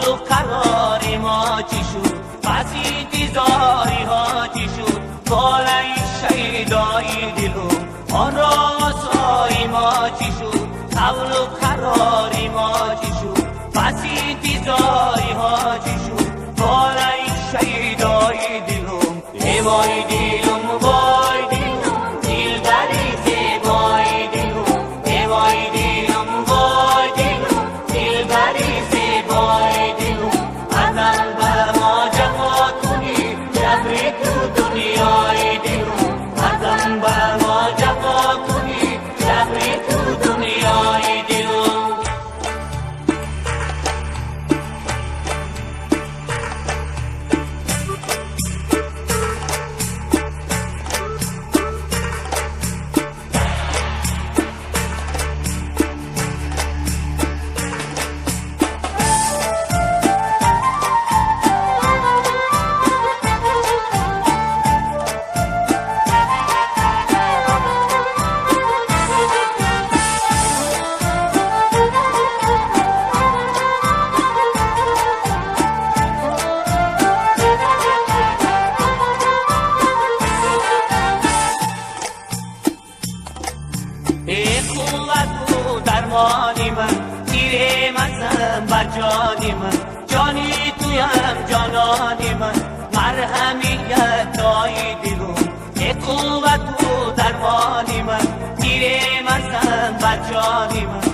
و قرار ما چی شد، بسیتی زاری ها چی شد، بالای شیدای دلو آن راسای ما چی شد، قول و قرار ما چی شد، بسیتی زاری ها چی شد، بالای شیدای دلو ای وای دلم وای دلم دلبری زیبای دلم ای وای دلم وای دلم دلبری زیبای دلم ازم به ما جفا کنی جبری تو دنیای دلم ازم به ما جفا کنی جبری تو دنیای دلم ای قوت و درمانی من تیره مزم بر جانی من جانی تویم جانانی من مرهمیت دای دلم ای قوت و درمانی من تیره مزم بر جانی من